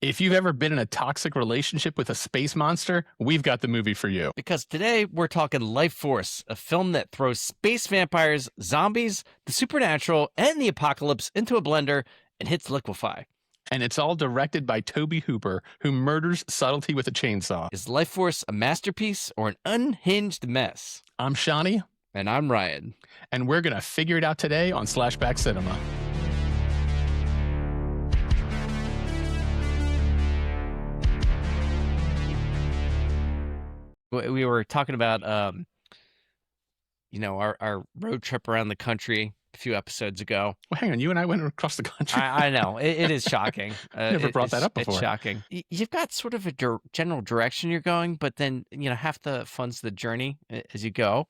If you've ever been in a toxic relationship with a space monster, we've got the movie for you. Because today we're talking Lifeforce, a film that throws space vampires, zombies, the supernatural, and the apocalypse into a blender and hits liquefy. And it's all directed by Tobe Hooper, who murders subtlety with a chainsaw. Is Lifeforce a masterpiece or an unhinged mess? I'm Shanny. And I'm Ryan. And we're going to figure it out today on SlashBack Cinema. We were talking about, our road trip around the country a few episodes ago. Well, hang on. You and I went across the country. I know. It is shocking. Never brought that up before. It's shocking. You've got sort of a general direction you're going, but then, half the fun's the journey as you go.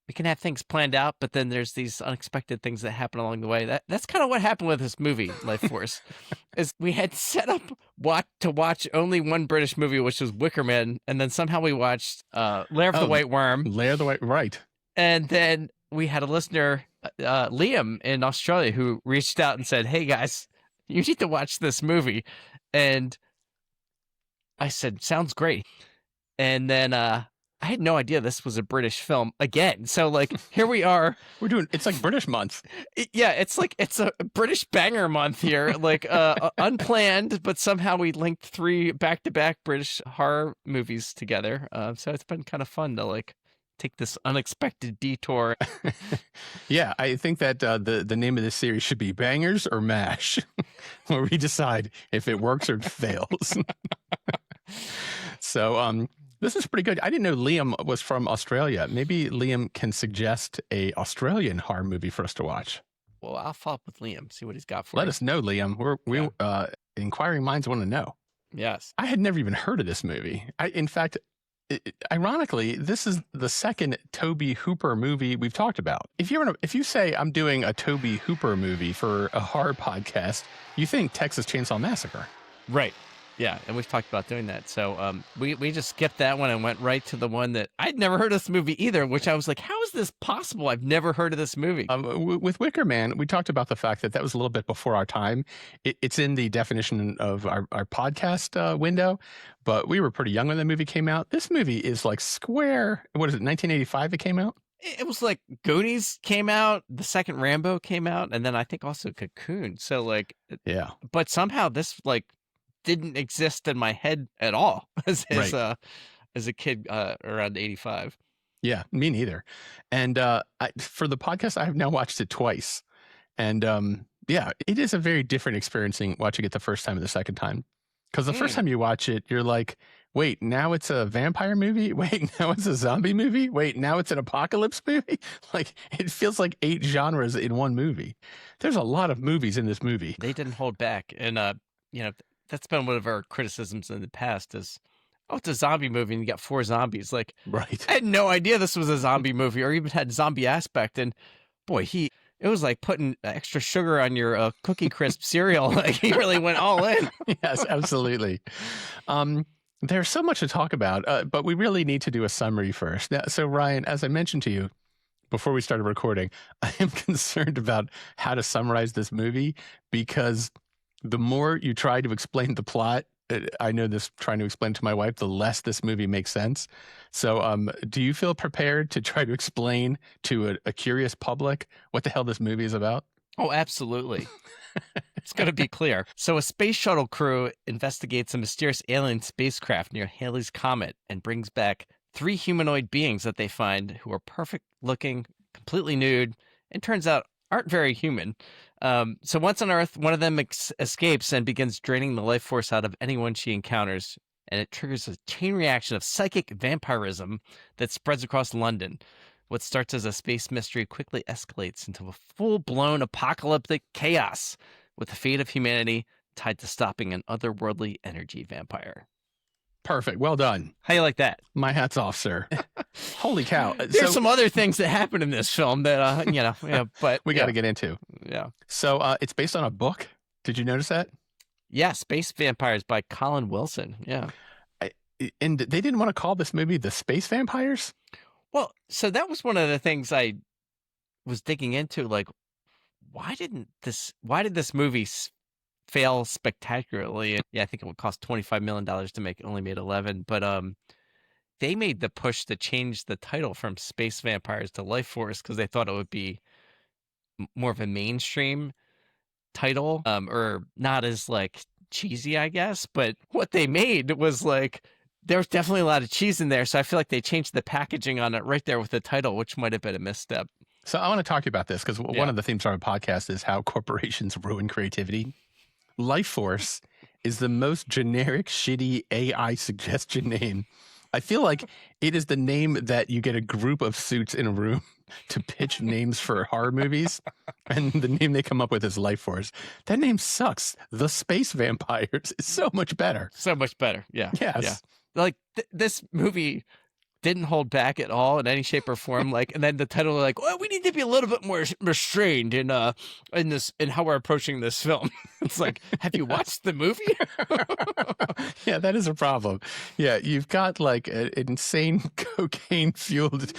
We can have things planned out, but then there's these unexpected things that happen along the way. That's kind of what happened with this movie, Lifeforce, is we had set up to watch only one British movie, which was Wicker Man, and then somehow we watched Lair of the White Worm. Lair of the White, right. And then we had a listener, Liam in Australia, who reached out and said, "Hey guys, you need to watch this movie." And I said, "Sounds great." And then I had no idea this was a British film again. So here we are. It's like British month. Yeah, it's a British banger month here, unplanned, but somehow we linked 3 back-to-back British horror movies together. So it's been kind of fun to take this unexpected detour. Yeah, I think that the name of this series should be Bangers or Mash, where we decide if it works or fails. So, this is pretty good. I didn't know Liam was from Australia. Maybe Liam can suggest a Australian horror movie for us to watch. Well, I'll follow up with Liam, see what he's got for Let us know, Liam. Inquiring minds want to know. Yes. I had never even heard of this movie. In fact, ironically, this is the second Tobe Hooper movie we've talked about. If you say I'm doing a Tobe Hooper movie for a horror podcast, you think Texas Chainsaw Massacre. Right. Yeah, and we've talked about doing that. So we just skipped that one and went right to the one that I'd never heard of this movie either, which I was like, how is this possible? I've never heard of this movie. With Wicker Man, we talked about the fact that was a little bit before our time. It's in the definition of our podcast window, but we were pretty young when the movie came out. This movie is square. What is it, 1985 it came out? It was like Goonies came out, the second Rambo came out, and then I think also Cocoon. So yeah. But somehow this didn't exist in my head at all as a kid around 85. Yeah, me neither. And for the podcast, I have now watched it twice. And it is a very different experience watching it the first time and the second time. Because the first time you watch it, you're like, wait, now it's a vampire movie? Wait, now it's a zombie movie? Wait, now it's an apocalypse movie? It feels like 8 genres in one movie. There's a lot of movies in this movie. They didn't hold back. And, that's been one of our criticisms in the past is, it's a zombie movie and you got 4 zombies. Right. I had no idea this was a zombie movie or even had zombie aspect. And boy, it was like putting extra sugar on your Cookie Crisp cereal. He really went all in. Yes, absolutely. There's so much to talk about, but we really need to do a summary first. Now, so Ryan, as I mentioned to you before we started recording, I am concerned about how to summarize this movie because the more you try to explain the plot, I know this trying to explain to my wife, the less this movie makes sense. So do you feel prepared to try to explain to a curious public what the hell this movie is about? Oh, absolutely. It's going to be clear. So a space shuttle crew investigates a mysterious alien spacecraft near Halley's Comet and brings back 3 humanoid beings that they find who are perfect looking, completely nude, and turns out aren't very human. So once on Earth, one of them escapes and begins draining the life force out of anyone she encounters, and it triggers a chain reaction of psychic vampirism that spreads across London. What starts as a space mystery quickly escalates into a full-blown apocalyptic chaos, with the fate of humanity tied to stopping an otherworldly energy vampire. Perfect. Well done. How you like that? My hat's off, sir. Holy cow. There's some other things that happen in this film that, but we got to get into. Yeah. So it's based on a book. Did you notice that? Yeah. Space Vampires by Colin Wilson. Yeah. And they didn't want to call this movie The Space Vampires? Well, so that was one of the things I was digging into. Why did this movie fail spectacularly. And yeah, I think it would cost $25 million to make. It only made 11, but they made the push to change the title from Space Vampires to Lifeforce because they thought it would be more of a mainstream title, or not as like cheesy, I guess. But what they made was like, there's definitely a lot of cheese in there. So I feel like they changed the packaging on it right there with the title, which might have been a misstep. So I want to talk to you about this because Yeah. one of the themes of our podcast is how corporations ruin creativity. Lifeforce is the most generic, shitty AI suggestion name. I feel like it is the name that you get a group of suits in a room to pitch names for horror movies, and the name they come up with is Lifeforce. That name sucks. The Space Vampires is so much better. So much better. Yeah. Yes. Yeah. Like this movie didn't hold back at all in any shape or form. Like, and then the title, like, well, we need to be a little bit more restrained in how we're approaching this film. It's like, have you watched the movie? Yeah, that is a problem. Yeah, you've got like an insane cocaine fueled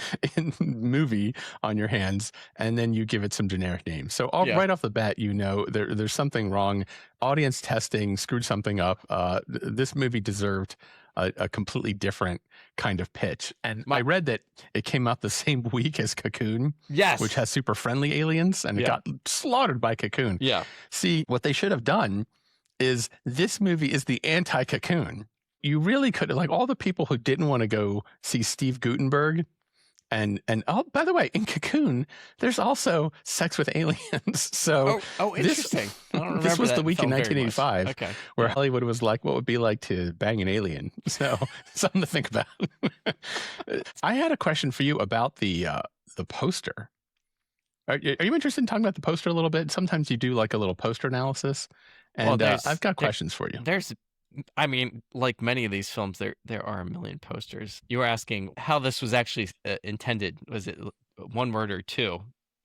movie on your hands, and then you give it some generic names. So right off the bat, you know there's something wrong. Audience testing screwed something up. This movie deserved a completely different kind of pitch. And I read that it came out the same week as Cocoon, yes, which has super friendly aliens, and it got slaughtered by Cocoon. Yeah. See, what they should have done is this movie is the anti-Cocoon. You really could, like, all the people who didn't want to go see Steve Guttenberg, and oh, by the way, in Cocoon, there's also sex with aliens. So interesting. I don't remember this was that the week in film very 1985, much. Okay. where Hollywood was like, what would it be like to bang an alien? So something to think about. I had a question for you about the poster. Are you interested in talking about the poster a little bit? Sometimes you do like a little poster analysis, and I've got questions for you. I mean, like many of these films, there are a million posters. You were asking how this was actually intended. Was it one word or two?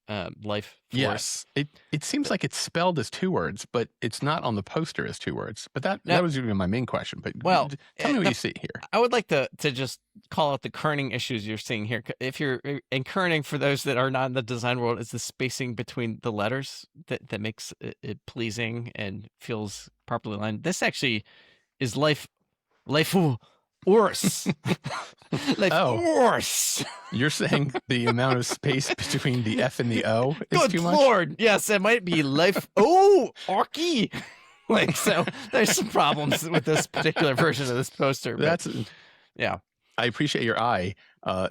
Lifeforce. Yes, it seems like it's spelled as two words, but it's not on the poster as two words. But that was even my main question. But tell me what you see here. I would like to just call out the kerning issues you're seeing here. If you're and kerning, for those that are not in the design world, is the spacing between the letters that makes it pleasing and feels properly aligned. This actually is Lifeforce. Lifeforce. You're saying the amount of space between the F and the O is Good too much? Lord. Yes, it might be life. Oh, Arky. Like, so there's some problems with this particular version of this poster. Yeah. I appreciate your eye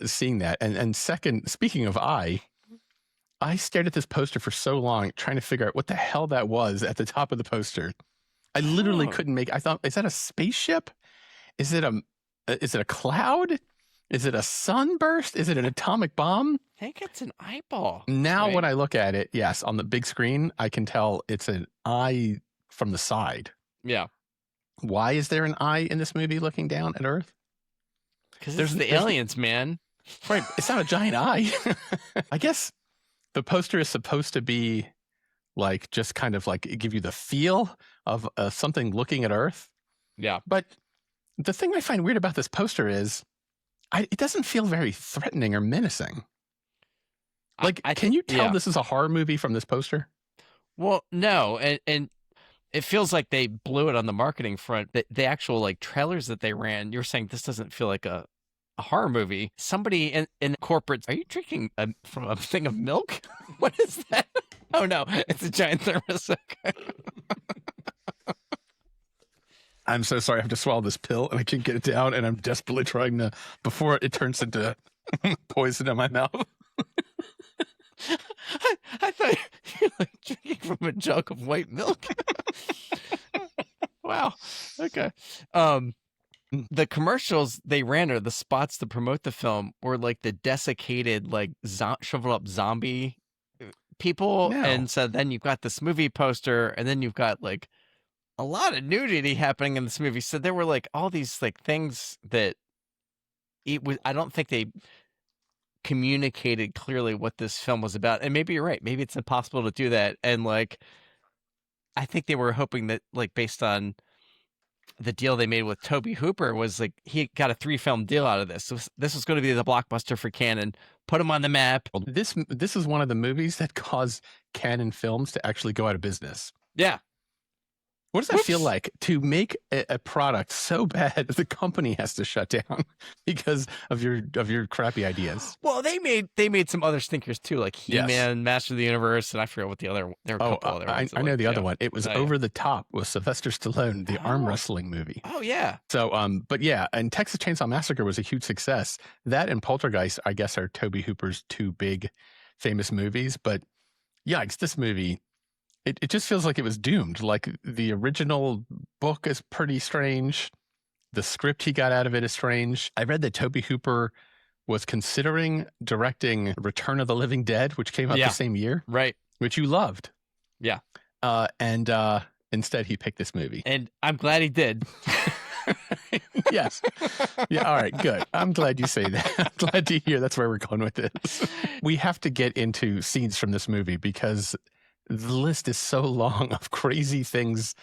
seeing that. And second, speaking of eye, I stared at this poster for so long trying to figure out what the hell that was at the top of the poster. I literally couldn't make. I thought, is that a spaceship? Is it a cloud? Is it a sunburst? Is it an atomic bomb? I think it's an eyeball. Now, when I look at it, yes, on the big screen, I can tell it's an eye from the side. Yeah. Why is there an eye in this movie looking down at Earth? Because there's the aliens, man. Right. It's not a giant eye. I guess the poster is supposed to be like just kind of like give you the feel of something looking at Earth. Yeah. But the thing I find weird about this poster is it doesn't feel very threatening or menacing. Like, can you tell this is a horror movie from this poster? Well, no. And it feels like they blew it on the marketing front. The actual like trailers that they ran, you're saying this doesn't feel like a horror movie. Somebody in corporate, are you drinking from a thing of milk? What is that? Oh no, it's a giant thermos. Okay. I'm so sorry. I have to swallow this pill and I can't get it down. And I'm desperately trying to, before it turns into poison in my mouth. I thought you were like drinking from a jug of white milk. Wow. Okay. The commercials they ran, or the spots to promote the film, were like the desiccated, like shriveled up zombie people. No. And so then you've got this movie poster, and then you've got like a lot of nudity happening in this movie. So there were like all these like things that I don't think they communicated clearly what this film was about. And maybe you're right. Maybe it's impossible to do that. And like, I think they were hoping that, like, based on the deal they made with Tobe Hooper, was like he got a 3-film deal out of this. So this was going to be the blockbuster for Canon. Put him on the map. This is one of the movies that caused Canon Films to actually go out of business. Yeah. What does that feel like to make a product so bad the company has to shut down because of your crappy ideas? Well, they made some other stinkers too, like Yes. He-Man, Master of the Universe, and I forget what the other. There were a couple other ones. I know the other one. It was Oh, yeah. Over the Top with Sylvester Stallone, the arm wrestling movie. Oh yeah. So, but yeah, and Texas Chainsaw Massacre was a huge success. That and Poltergeist, I guess, are Tobe Hooper's two big famous movies. But yikes, this movie, it just feels like it was doomed. Like the original book is pretty strange. The script he got out of it is strange. I read that Tobe Hooper was considering directing Return of the Living Dead, which came out the same year. Right. Which you loved. Yeah. And instead he picked this movie. And I'm glad he did. Yes. Yeah. All right. Good. I'm glad you say that. I'm glad to hear that's where we're going with this. We have to get into scenes from this movie because the list is so long of crazy things.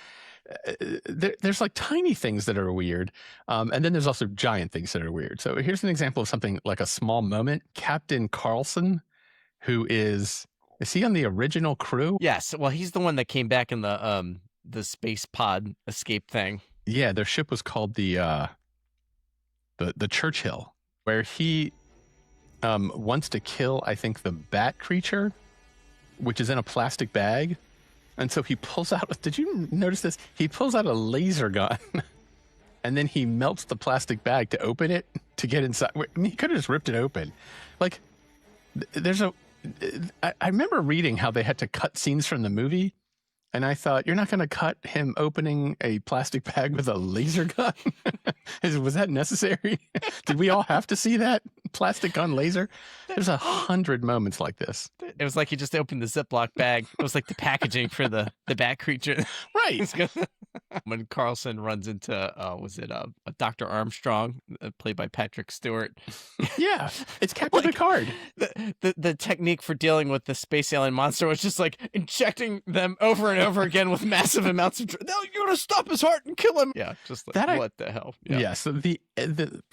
There's like tiny things that are weird. And then there's also giant things that are weird. So here's an example of something like a small moment. Captain Carlson, who is he on the original crew? Yes. Well, he's the one that came back in the space pod escape thing. Yeah, their ship was called the Churchill, where he wants to kill, I think, the bat creature, which is in a plastic bag. And so he pulls out, did you notice this? He pulls out a laser gun and then he melts the plastic bag to open it to get inside. I mean, he could have just ripped it open. Like, I remember reading how they had to cut scenes from the movie. And I thought, you're not going to cut him opening a plastic bag with a laser gun? Was that necessary? Did we all have to see that plastic gun laser? There's 100 moments like this. It was like he just opened the Ziploc bag. It was like the packaging for the bat creature. Right. When Carlson runs into, was it a Dr. Armstrong, played by Patrick Stewart? Yeah, it's Captain Picard. The technique for dealing with the space alien monster was just like injecting them over and over again with massive amounts of no, you're gonna stop his heart and kill him. Yeah, just like what the hell. Yeah. So the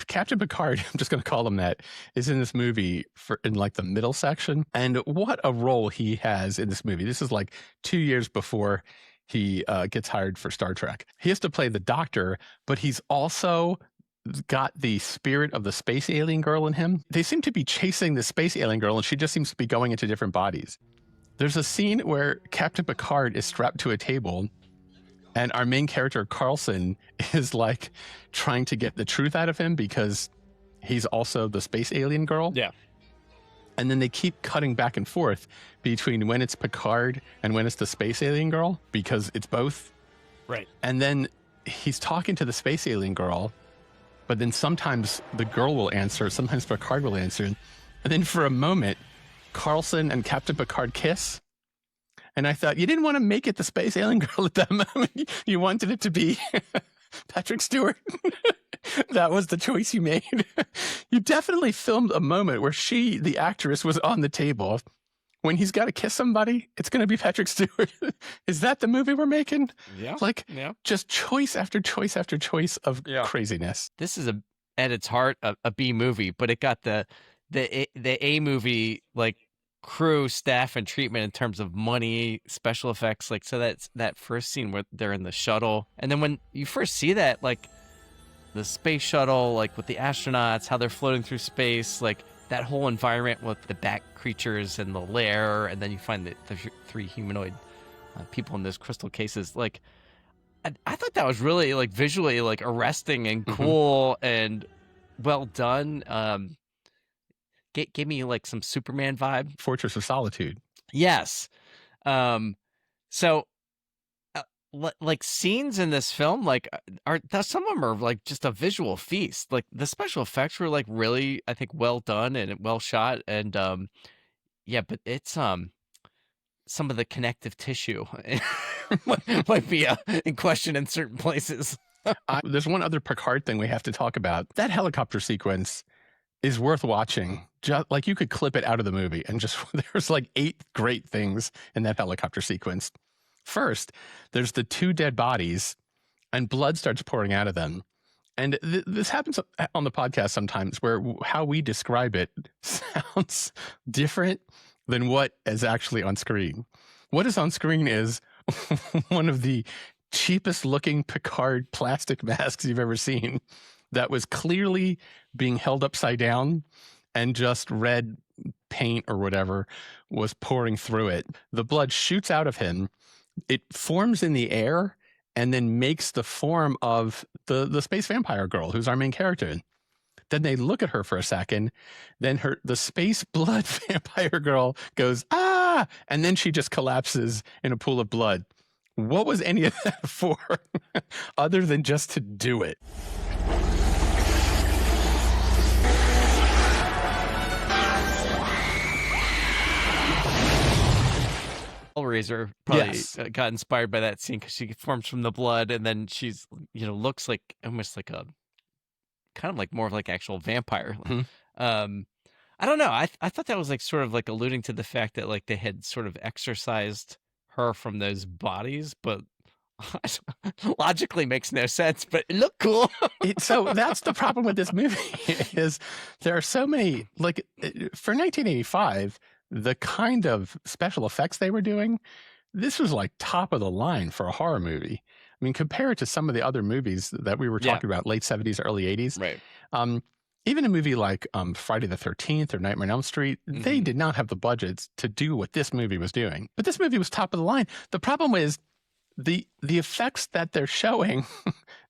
Captain Picard, I'm just gonna call him that, is in this movie in like the middle section, and what a role he has in this movie. This is like 2 years before he gets hired for Star Trek. He has to play the Doctor, but he's also got the spirit of the space alien girl in him. They seem to be chasing the space alien girl, and she just seems to be going into different bodies. There's a scene where Captain Picard is strapped to a table and our main character, Carlson, is like trying to get the truth out of him because he's also the space alien girl. Yeah. And then they keep cutting back and forth between when it's Picard and when it's the space alien girl because it's both. Right. And then he's talking to the space alien girl, but then sometimes the girl will answer, sometimes Picard will answer. And then for a moment, Carlson and Captain Picard kiss. And I thought, you didn't want to make it the space alien girl at that moment. You wanted it to be Patrick Stewart. That was the choice you made. You definitely filmed a moment where she, the actress, was on the table. When he's got to kiss somebody, it's going to be Patrick Stewart. Is that the movie we're making? Yeah. Like, just choice after choice after choice of craziness. This is at its heart a B movie, but it got the A movie like crew, staff, and treatment in terms of money, special effects. Like, so that's that first scene where they're in the shuttle, and then when you first see that, like the space shuttle, like with the astronauts, how they're floating through space, like that whole environment with the bat creatures and the lair, and then you find the three humanoid people in those crystal cases. Like, I thought that was really like visually like arresting and cool and well done. Gave me like some Superman vibe. Fortress of Solitude. Yes. So like scenes in this film, like some of them are like just a visual feast. Like the special effects were like really, I think, well done and well shot. And but it's some of the connective tissue might be in question in certain places. There's one other Picard thing we have to talk about. That helicopter sequence is worth watching. Just like you could clip it out of the movie and just there's like 8 great things in that helicopter sequence. First, there's the 2 dead bodies and blood starts pouring out of them. And this happens on the podcast sometimes where how we describe it sounds different than what is actually on screen. What is on screen is one of the cheapest looking Picard plastic masks you've ever seen that was clearly being held upside down, and just red paint or whatever was pouring through it. The blood shoots out of him. It forms in the air and then makes the form of the space vampire girl, who's our main character. Then they look at her for a second. Then the space blood vampire girl goes, ah, and then she just collapses in a pool of blood. What was any of that for other than just to do it? Hellraiser probably Yes. got inspired by that scene because she forms from the blood, and then she's, looks like almost like a kind of like more of like actual vampire. Mhm. I don't know. I thought that was like sort of like alluding to the fact that like they had sort of exorcised her from those bodies, but logically makes no sense. But it looked cool. So that's the problem with this movie is there are so many, like for 1985, the kind of special effects they were doing, this was like top of the line for a horror movie. I mean, compare it to some of the other movies that we were talking about, late 70s, early 80s. Right. Even a movie like Friday the 13th or Nightmare on Elm Street, they did not have the budgets to do what this movie was doing. But this movie was top of the line. The problem is the effects that they're showing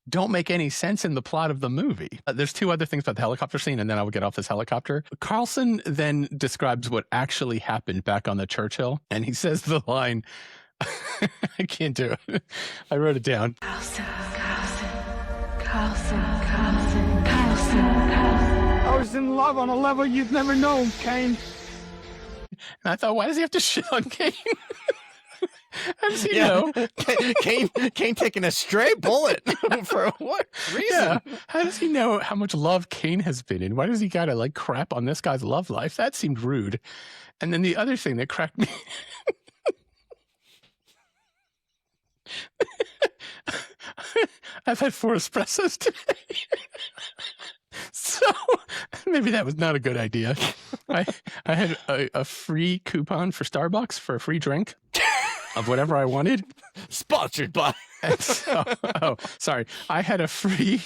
don't make any sense in the plot of the movie. There's two other things about the helicopter scene, and then I will get off this helicopter. Carlson then describes what actually happened back on the Churchill, and he says the line, I can't do it. I wrote it down. Carlson. I was in love on a level you've never known, Kane. And I thought, why does he have to shit on Kane? How does he know? Kane taking a stray bullet for what reason? Yeah. How does he know how much love Kane has been in? Why does he gotta like crap on this guy's love life? That seemed rude. And then the other thing that cracked me. I've had 4 espressos today. So maybe that was not a good idea. I had a free coupon for Starbucks for a free drink of whatever I wanted. Sponsored by. And so, sorry. I had a free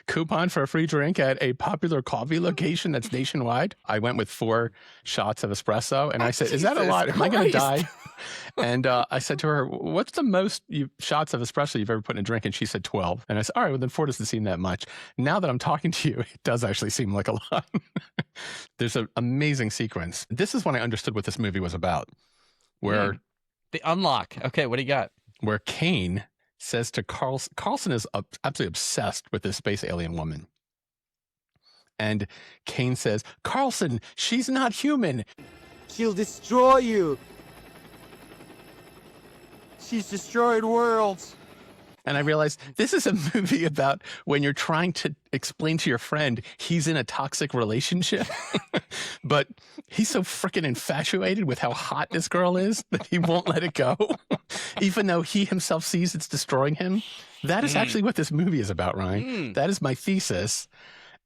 coupon for a free drink at a popular coffee location that's nationwide. I went with 4 shots of espresso, and I said, "Is that a lot? Am I going to die?" And I said to her, "What's the most shots of espresso you've ever put in a drink?" And she said 12. And I said, "All right, well then 4 doesn't seem that much." Now that I'm talking to you, it does actually seem like a lot. There's an amazing sequence. This is when I understood what this movie was about, where The unlock. Okay, what do you got? Where Kane says to Carlson is absolutely obsessed with this space alien woman. And Kane says, "Carlson, she's not human. She'll destroy you. She's destroyed worlds." And I realized this is a movie about when you're trying to explain to your friend he's in a toxic relationship, but he's so freaking infatuated with how hot this girl is that he won't let it go, even though he himself sees it's destroying him. That is actually what this movie is about, Ryan. That is my thesis.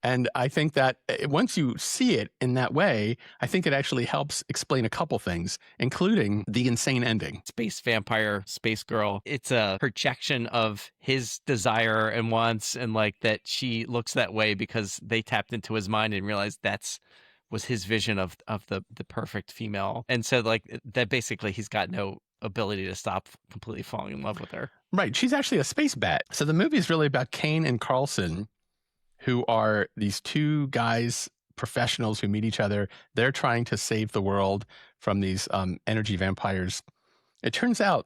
And I think that once you see it in that way, I think it actually helps explain a couple things, including the insane ending. Space vampire, space girl. It's a projection of his desire and wants, and like that she looks that way because they tapped into his mind and realized was his vision of the perfect female. And so like that basically he's got no ability to stop completely falling in love with her. Right. She's actually a space bat. So the movie is really about Kane and Carlson, who are these 2 guys, professionals who meet each other. They're trying to save the world from these energy vampires. It turns out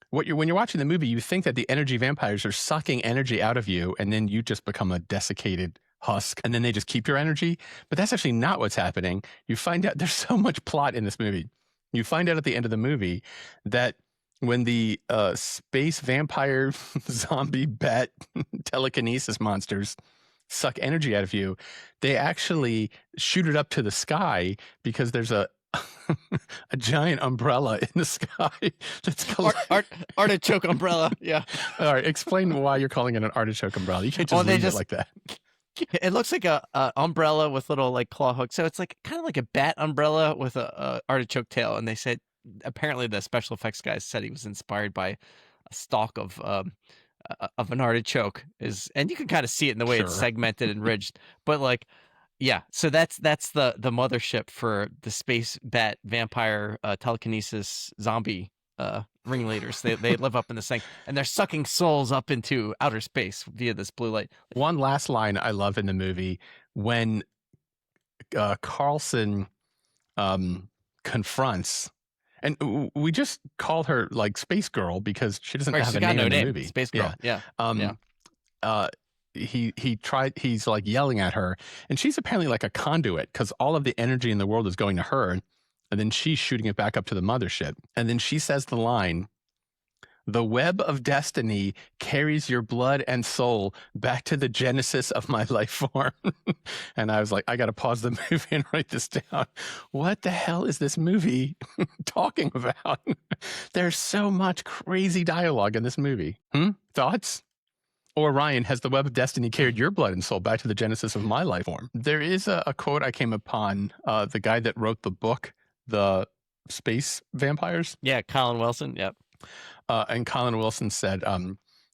when you're watching the movie, you think that the energy vampires are sucking energy out of you, and then you just become a desiccated husk, and then they just keep your energy. But that's actually not what's happening. You find out there's so much plot in this movie. You find out at the end of the movie that when the space vampire zombie bat telekinesis monsters suck energy out of you, they actually shoot it up to the sky because there's a giant umbrella in the sky that's Artichoke umbrella. Yeah. All right, explain why you're calling it an artichoke umbrella. You can't just leave it like that. It looks like a umbrella with little like claw hooks. So it's like kind of like a bat umbrella with a artichoke tail. And they said apparently the special effects guys said he was inspired by stalk of an artichoke and you can kind of see it in the way it's Sure. segmented and ridged. But like, yeah, so that's the mothership for the space bat vampire telekinesis zombie ringleaders. They live up in this thing, and they're sucking souls up into outer space via this blue light. One last line I love in the movie when Carlson confronts, and we just call her like Space Girl because she doesn't Right, have she's a got name no in the name. movie. Space Girl. Yeah. He's like yelling at her, and she's apparently like a conduit because all of the energy in the world is going to her, and then she's shooting it back up to the mothership. And then she says the line, "The web of destiny carries your blood and soul back to the genesis of my life form." And I was like, I got to pause the movie and write this down. What the hell is this movie talking about? There's so much crazy dialogue in this movie. Thoughts? Or Ryan, has the web of destiny carried your blood and soul back to the genesis of my life form? There is a quote I came upon, the guy that wrote the book, The Space Vampires. Yeah, Colin Wilson. Yep. And Colin Wilson said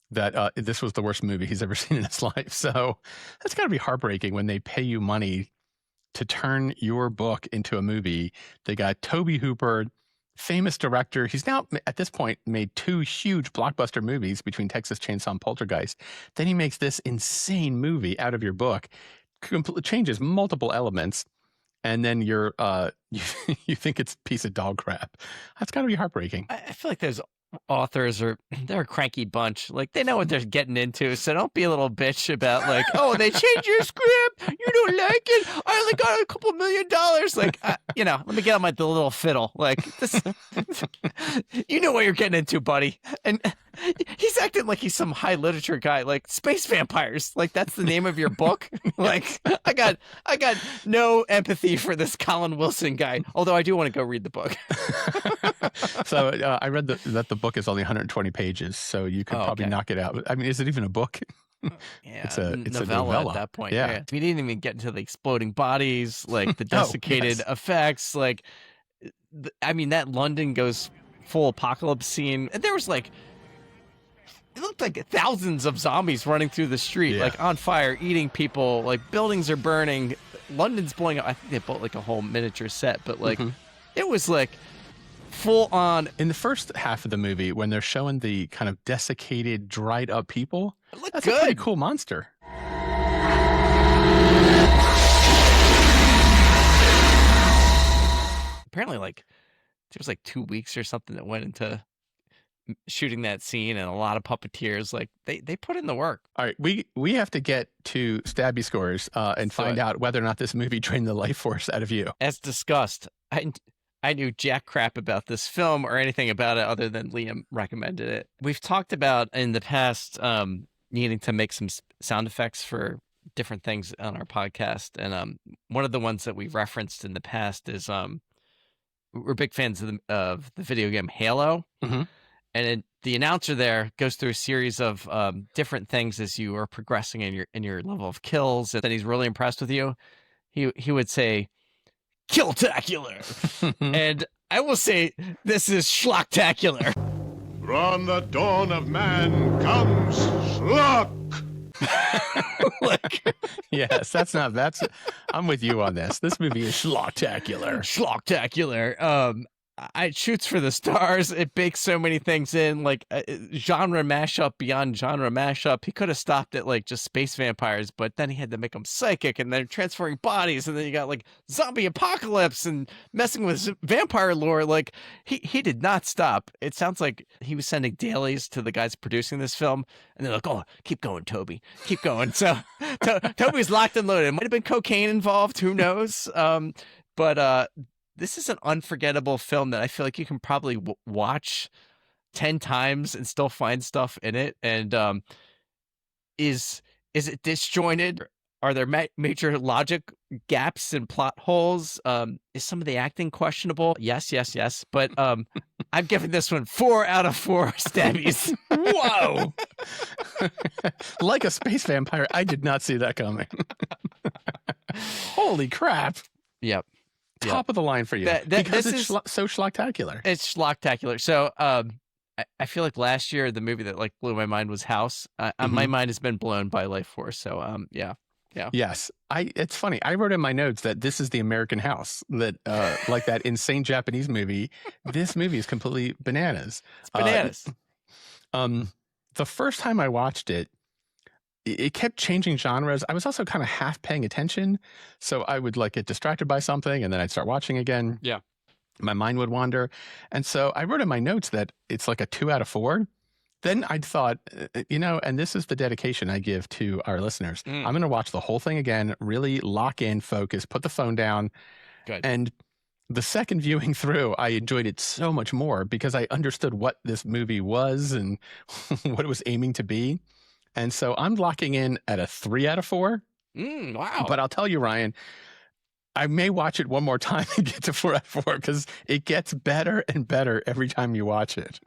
that this was the worst movie he's ever seen in his life. So that's got to be heartbreaking when they pay you money to turn your book into a movie. They got Tobe Hooper, famous director. He's now, at this point, made 2 huge blockbuster movies between Texas Chainsaw and Poltergeist. Then he makes this insane movie out of your book, changes multiple elements, and then you think it's a piece of dog crap. That's got to be heartbreaking. I feel like those authors they're a cranky bunch. Like, they know what they're getting into, so don't be a little bitch about like, oh, they changed your script, you don't like it, I only got a couple $1 million. Like, let me get on my little fiddle. Like, this, you know what you're getting into, buddy. And he's acting like he's some high literature guy. Like, space vampires, like that's the name of your book. Like, I got no empathy for this Colin Wilson guy, although I do want to go read the book. So I read that the book is only 120 pages, so you could probably knock it out. I mean, is it even a book? Yeah, it's a a novella at that point. Yeah. We didn't even get into the exploding bodies, like the desiccated effects. Like, that London goes full apocalypse scene. And there was like, it looked like thousands of zombies running through the street, like on fire, eating people. Like, buildings are burning. London's blowing up. I think they built like a whole miniature set, but like, it was like full on. In the first half of the movie, when they're showing the kind of desiccated, dried up people, that's good. A pretty cool monster. Apparently, like, there was like 2 weeks or something that went into shooting that scene, and a lot of puppeteers. Like, they put in the work. All right, we have to get to Stabby scores and find out whether or not this movie drained the life force out of you. As discussed, I knew jack crap about this film or anything about it other than Liam recommended it. We've talked about in the past needing to make some sound effects for different things on our podcast, and one of the ones that we referenced in the past is we're big fans of the video game Halo. And the announcer there goes through a series of different things as you are progressing in your level of kills. And then he's really impressed with you. He would say, "Killtacular," and I will say this is schlocktacular. From the dawn of man comes schlock. Yes, I'm with you on this. This movie is schlocktacular. Schlocktacular. It shoots for the stars. It bakes so many things in, like genre mashup beyond genre mashup. He could have stopped at like just space vampires, but then he had to make them psychic, and then transferring bodies, and then you got like zombie apocalypse and messing with vampire lore. Like, he did not stop. It sounds like he was sending dailies to the guys producing this film, and they're like, "Oh, keep going, Toby, keep going." So Toby's locked and loaded. Might have been cocaine involved. Who knows? But this is an unforgettable film that I feel like you can probably watch 10 times and still find stuff in it. And is it disjointed? Are there major logic gaps and plot holes? Is some of the acting questionable? Yes. But I'm giving this one 4 out of 4 stabbies. Whoa! Like a space vampire, I did not see that coming. Holy crap! Yep. Top of the line for you. Because it's so schlocktacular. It's schlocktacular. So I feel like last year the movie that like blew my mind was House. My mind has been blown by Lifeforce. So yeah. Yes. It's funny. I wrote in my notes that this is the American House, that like that insane Japanese movie. This movie is completely bananas. It's bananas. The first time I watched it, it kept changing genres. I was also kind of half paying attention. So I would like get distracted by something and then I'd start watching again. Yeah. My mind would wander. And so I wrote in my notes that it's like a 2 out of 4. Then I thought, and this is the dedication I give to our listeners. I'm going to watch the whole thing again, really lock in, focus, put the phone down. Good. And the second viewing through, I enjoyed it so much more because I understood what this movie was and what it was aiming to be. And so I'm locking in at a 3 out of 4. Wow. But I'll tell you, Ryan, I may watch it one more time and get to 4 out of 4 because it gets better and better every time you watch it.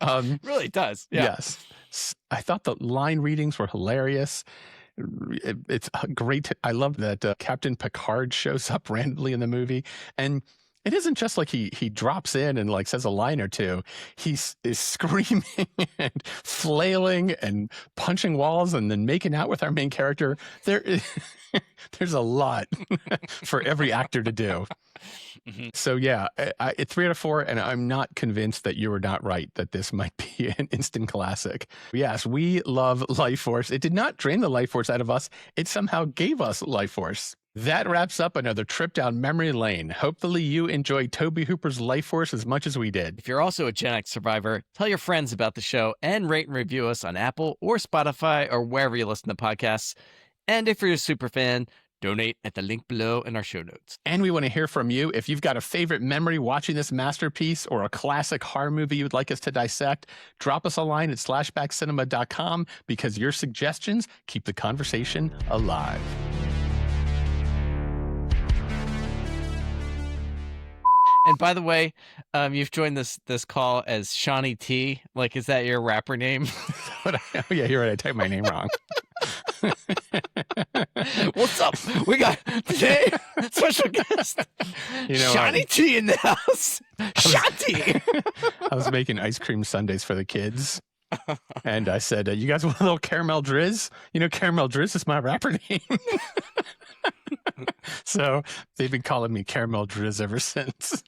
It really does. Yeah. Yes. I thought the line readings were hilarious. It's great. I love that Captain Picard shows up randomly in the movie. And it isn't just like he drops in and like says a line or two. He is screaming and flailing and punching walls and then making out with our main character. There's a lot for every actor to do. So yeah, it's 3 out of 4, and I'm not convinced that you were not right that this might be an instant classic. Yes, we love Lifeforce. It did not drain the life force out of us. It somehow gave us life force. That wraps up another trip down memory lane. Hopefully you enjoyed Tobe Hooper's Lifeforce as much as we did. If you're also a Gen X survivor, tell your friends about the show and rate and review us on Apple or Spotify or wherever you listen to podcasts. And if you're a super fan, donate at the link below in our show notes. And we want to hear from you. If you've got a favorite memory watching this masterpiece or a classic horror movie you'd like us to dissect, drop us a line at slashbackcinema.com because your suggestions keep the conversation alive. And by the way, you've joined this call as Shanny T. Like, is that your rapper name? Oh yeah, you're right. I typed my name wrong. What's up? We got today special guest, Shanny T in the house. Shanty. I was making ice cream sundaes for the kids. And I said, you guys want a little caramel drizz? Caramel drizz is my rapper name. So they've been calling me Caramel Drizz ever since.